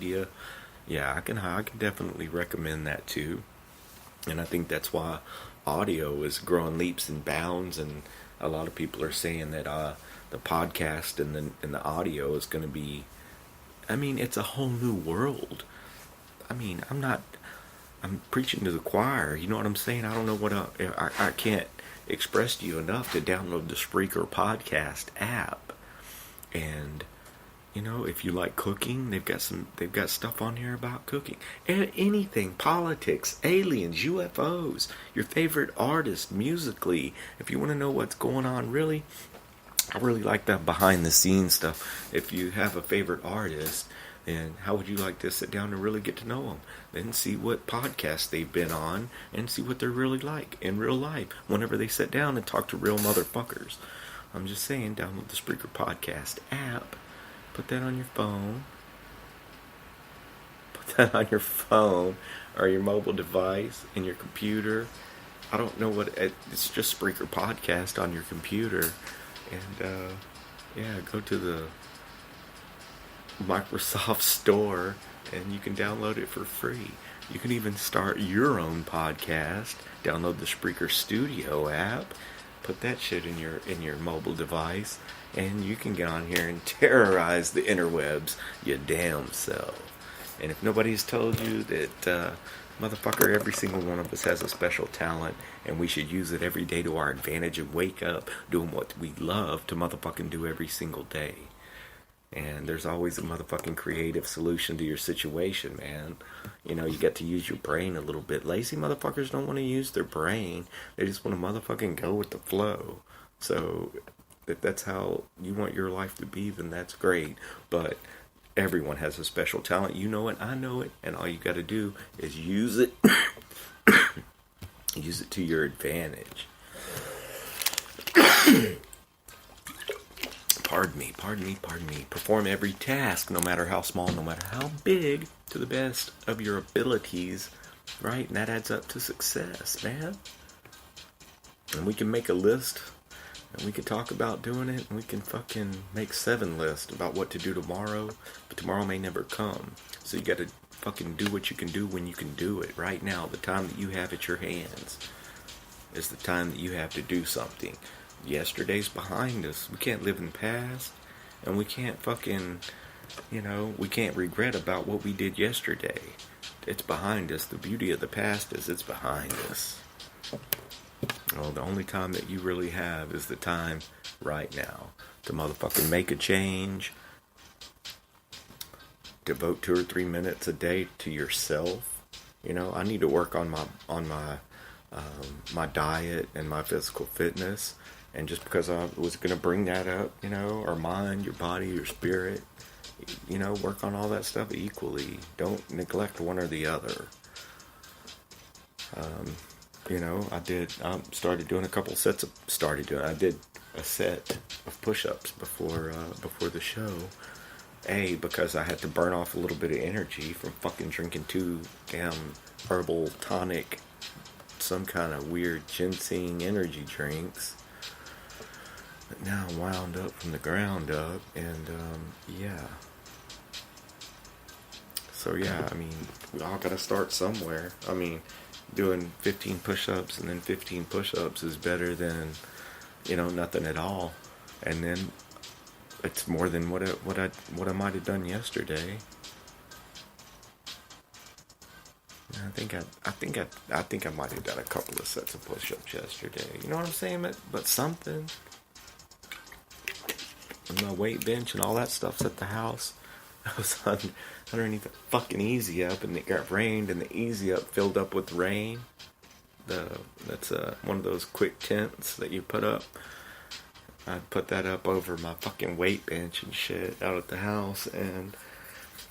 media, yeah, I can definitely recommend that too. And I think that's why audio is growing leaps and bounds, and a lot of people are saying that the podcast and the audio is going to be, I mean, it's a whole new world. I mean, I'm preaching to the choir. You know what I'm saying? I don't know what I can't express to you enough to download the Spreaker podcast app. And you know, if you like cooking, they've got stuff on here about cooking. And anything, politics, aliens, UFOs, your favorite artist musically. If you want to know what's going on, really, I really like that behind the scenes stuff. If you have a favorite artist, then how would you like to sit down and really get to know them? Then see what podcasts they've been on and see what they're really like in real life whenever they sit down and talk to real motherfuckers. I'm just saying, download the Spreaker podcast app. Put that on your phone. Put that on your phone or your mobile device in your computer. I don't know what it's just Spreaker podcast on your computer, and yeah, go to the Microsoft Store and you can download it for free. You can even start your own podcast. Download the Spreaker Studio app. Put that shit in your mobile device, and you can get on here and terrorize the interwebs, you damn self. And if nobody's told you that, motherfucker, every single one of us has a special talent, and we should use it every day to our advantage and wake up doing what we love to motherfucking do every single day. And there's always a motherfucking creative solution to your situation, man. You know, you got to use your brain a little bit. Lazy motherfuckers don't want to use their brain. They just want to motherfucking go with the flow. So, if that's how you want your life to be, then that's great. But everyone has a special talent. You know it, I know it. And all you got to do is use it. Use it to your advantage. Pardon me. Perform every task, no matter how small, no matter how big, to the best of your abilities, right? And that adds up to success, man. And we can make a list, and we can talk about doing it, and we can fucking make 7 lists about what to do tomorrow, but tomorrow may never come. So you gotta fucking do what you can do when you can do it. Right now, the time that you have at your hands is the time that you have to do something. Yesterday's behind us. We can't live in the past, and we can't fucking, you know, we can't regret about what we did yesterday. It's behind us. The beauty of the past is it's behind us. Well, the only time that you really have is the time right now to motherfucking make a change. Devote 2 or 3 minutes a day to yourself. You know, I need to work on my diet and my physical fitness. And just because I was going to bring that up, you know, our mind, your body, your spirit, you know, work on all that stuff equally. Don't neglect one or the other. You know, I did a set of push-ups before the show. Because I had to burn off a little bit of energy from fucking drinking 2 damn herbal tonic, some kind of weird ginseng energy drinks. But now I'm wound up from the ground up, and yeah. So yeah, I mean, we all gotta start somewhere. I mean, doing 15 push-ups and then 15 push-ups is better than, you know, nothing at all. And then it's more than what I might have done yesterday. I think I might have done a couple of sets of push-ups yesterday. You know what I'm saying? But something. And my weight bench and all that stuff's at the house. I was underneath the fucking Easy Up, and it got rained, and the Easy Up filled up with rain. That's one of those quick tents that you put up. I put that up over my fucking weight bench and shit out at the house, and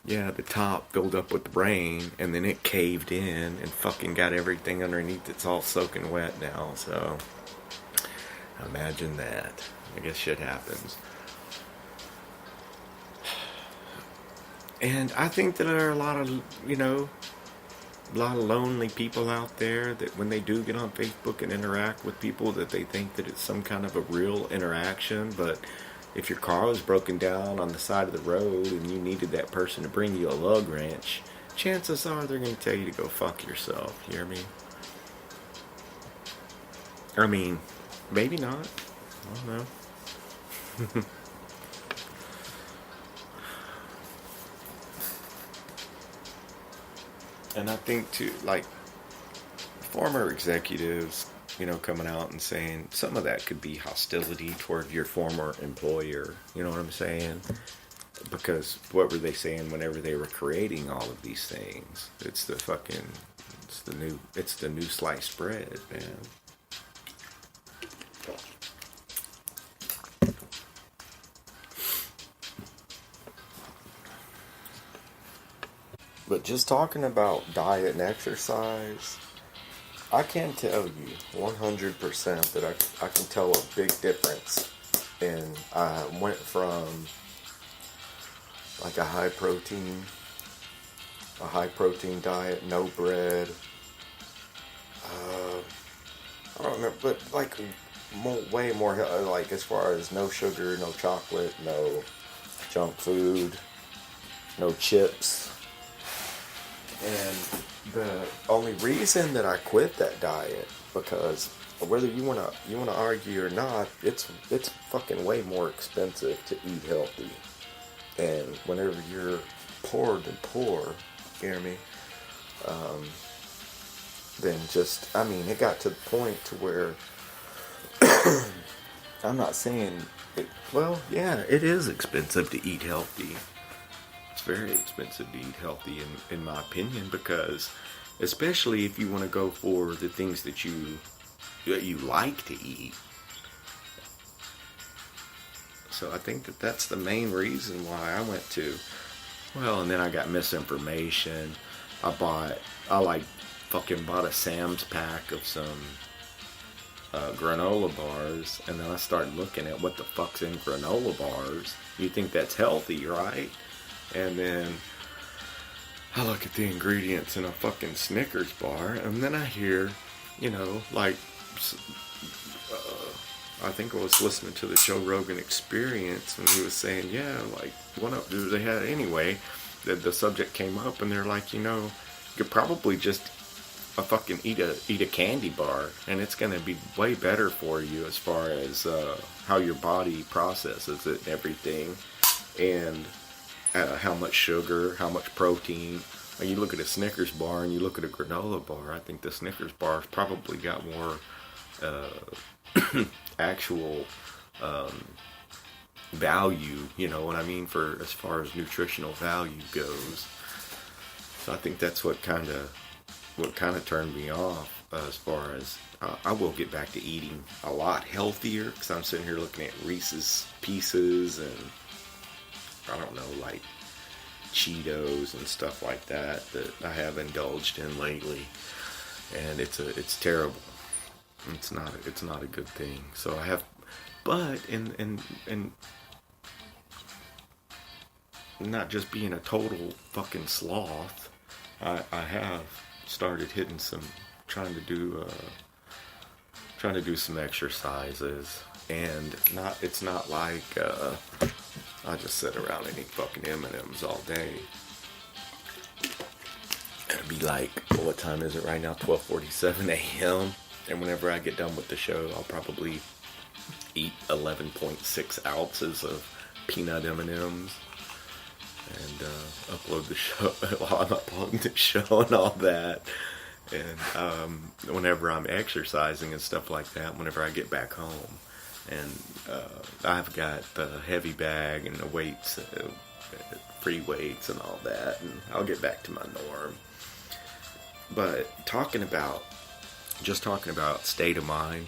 yeah, the top filled up with rain, and then it caved in and fucking got everything underneath. It's all soaking wet now, so imagine that. I guess shit happens. And I think that there are a lot of lonely people out there that when they do get on Facebook and interact with people that they think that it's some kind of a real interaction, but if your car was broken down on the side of the road and you needed that person to bring you a lug wrench, chances are they're going to tell you to go fuck yourself. You hear me? I mean, maybe not. I don't know. And I think too, like, former executives, coming out and saying some of that could be hostility toward your former employer. You know what I'm saying? Because what were they saying whenever they were creating all of these things? It's the new sliced bread, man. But just talking about diet and exercise, I can tell you 100% that I can tell a big difference. And I went from like a high protein diet, no bread. I don't remember, but like way more, like as far as no sugar, no chocolate, no junk food, no chips. And the only reason that I quit that diet, because whether you wanna argue or not, it's fucking way more expensive to eat healthy. And whenever you're poor, you hear me? Then just, I mean, it got to the point to where I'm not saying it. Well, yeah, it is expensive to eat healthy. It's very expensive to eat healthy, in my opinion, because especially if you want to go for the things that you like to eat. So I think that's the main reason why I went to, well, and then I got misinformation. I bought a Sam's pack of some granola bars, and then I started looking at what the fuck's in granola bars. You think that's healthy, right? And then I look at the ingredients in a fucking Snickers bar, and then I hear, I think I was listening to the Joe Rogan Experience, and he was saying, the subject came up, and they're like, you could probably just fucking eat a candy bar, and it's gonna be way better for you as far as how your body processes it and everything, and how much sugar, how much protein. When you look at a Snickers bar and you look at a granola bar, I think the Snickers bar's probably got more actual value, you know what I mean, for as far as nutritional value goes. So I think that's what kind of turned me off as far as I will get back to eating a lot healthier, because I'm sitting here looking at Reese's Pieces and I don't know, like Cheetos and stuff like that I have indulged in lately, and it's terrible. It's not a good thing. So I have, but in not just being a total fucking sloth, I have started hitting trying to do some exercises, and it's not like I just sit around and eat fucking M&Ms all day. It'd be like, what time is it right now? 12:47 a.m. And whenever I get done with the show, I'll probably eat 11.6 ounces of peanut M&Ms and upload the show while I'm uploading the show and all that. And whenever I'm exercising and stuff like that, whenever I get back home, and I've got the heavy bag and the weights, free weights and all that, and I'll get back to my norm. But talking about state of mind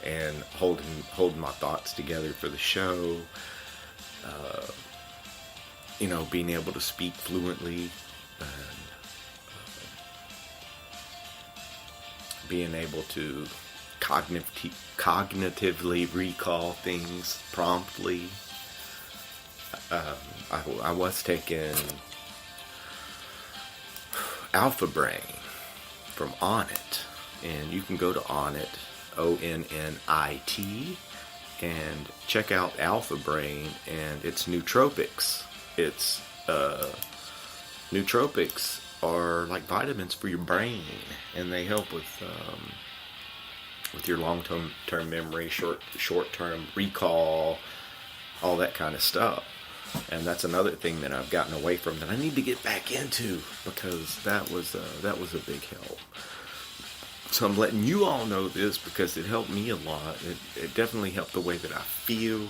and holding my thoughts together for the show, being able to speak fluently, and being able to cognitively recall things promptly. I was taking Alpha Brain from Onnit, and you can go to Onnit, ONNIT, and check out Alpha Brain and its nootropics. It's nootropics are like vitamins for your brain, and they help with your long-term memory, short-term recall, all that kind of stuff. And that's another thing that I've gotten away from that I need to get back into, because that was a big help. So I'm letting you all know this because it helped me a lot. It definitely helped the way that I feel,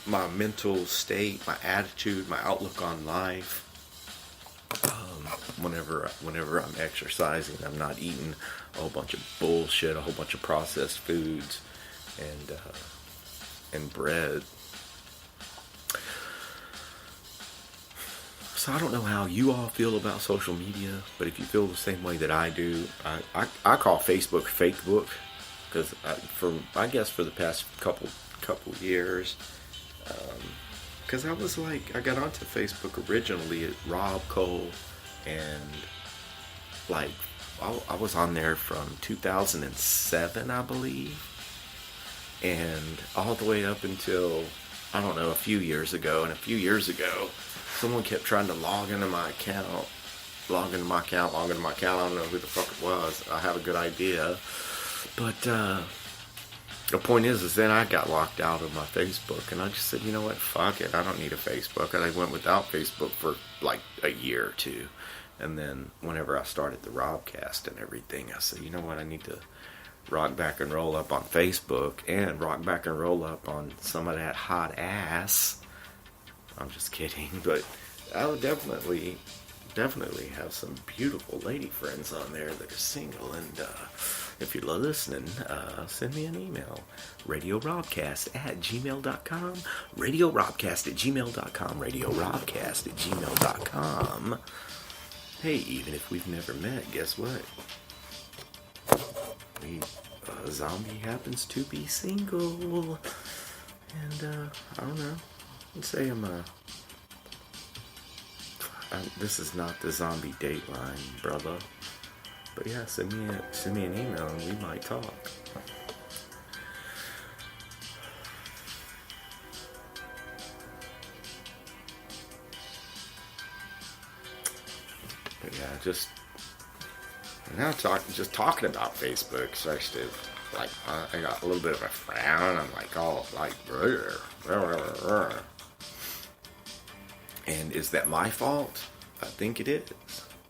my mental state, my attitude, my outlook on life. Whenever I'm exercising, I'm not eating a whole bunch of bullshit, a whole bunch of processed foods, and bread. So I don't know how you all feel about social media, but if you feel the same way that I do, I call Facebook Fakebook, because I guess for the past couple years, because I got onto Facebook originally at Rob Cole, and like I was on there from 2007, I believe, and all the way up until, I don't know, a few years ago. And a few years ago, someone kept trying to log into my account. I don't know who the fuck it was. I have a good idea. But the point is then I got locked out of my Facebook. And I just said, you know what? Fuck it. I don't need a Facebook. And I went without Facebook for like a year or two. And then whenever I started the Robcast and everything, I said, you know what? I need to rock back and roll up on Facebook and rock back and roll up on some of that hot ass. I'm just kidding, but I would definitely have some beautiful lady friends on there that are single. And if you're listening, send me an email. RadioRobcast@gmail.com. RadioRobcast@gmail.com. RadioRobcast@gmail.com. Hey, even if we've never met, guess what? Zombie happens to be single. And I don't know. Let's say this is not the zombie dateline, brother. But yeah, send me an email and we might talk. But yeah, just talking about Facebook starts to, like, I got a little bit of a frown. I'm like, all like, and is that my fault? I think it is.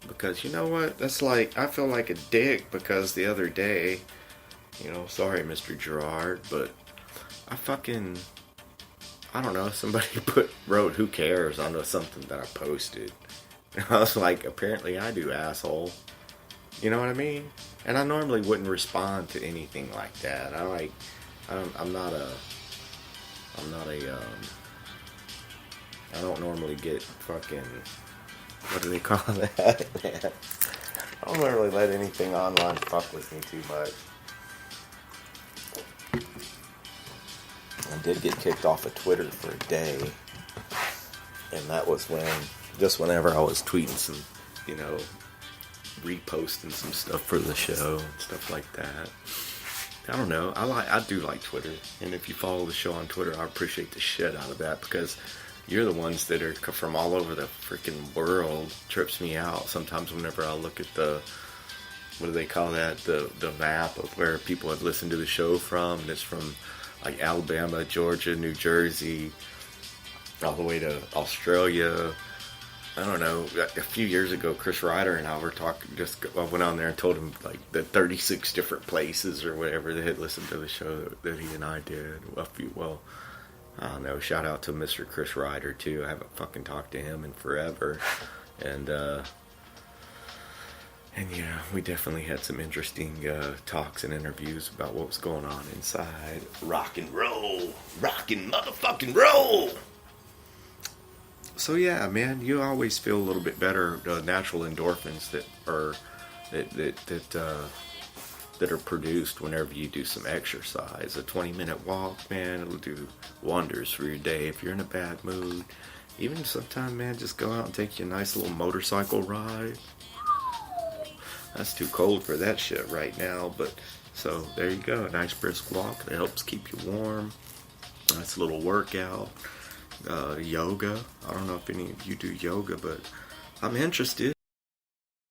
Because you know what? That's like, I feel like a dick because the other day, sorry, Mr. Gerard, but I don't know, somebody wrote who cares on something that I posted. And I was like, apparently I do, asshole. You know what I mean? And I normally wouldn't respond to anything like that. I don't normally get fucking, what do they call that? I don't normally let anything online fuck with me too much. I did get kicked off of Twitter for a day, and that was whenever I was tweeting some, reposting some stuff for the show and stuff like that. I don't know. I do like Twitter, and if you follow the show on Twitter, I appreciate the shit out of that, because you're the ones that are from all over the freaking world. Trips me out sometimes whenever I look at the, what do they call that? The map of where people have listened to the show from, and it's from like Alabama, Georgia, New Jersey, all the way to Australia. I don't know, a few years ago, Chris Ryder and I were talking, I went on there and told him like the 36 different places or whatever they had listened to the show that he and I did. I don't know, shout out to Mr. Chris Ryder too. I haven't fucking talked to him in forever. And yeah, we definitely had some interesting talks and interviews about what was going on inside. Rock and roll! Rockin' motherfucking roll! So yeah, man, you always feel a little bit better. Natural endorphins that are produced whenever you do some exercise. A 20-minute walk, man, it'll do wonders for your day. If you're in a bad mood, even sometime, man, just go out and take you a nice little motorcycle ride. That's too cold for that shit right now, but so there you go. A nice brisk walk that helps keep you warm. Nice little workout. Yoga. I don't know if any of you do yoga, but I'm interested.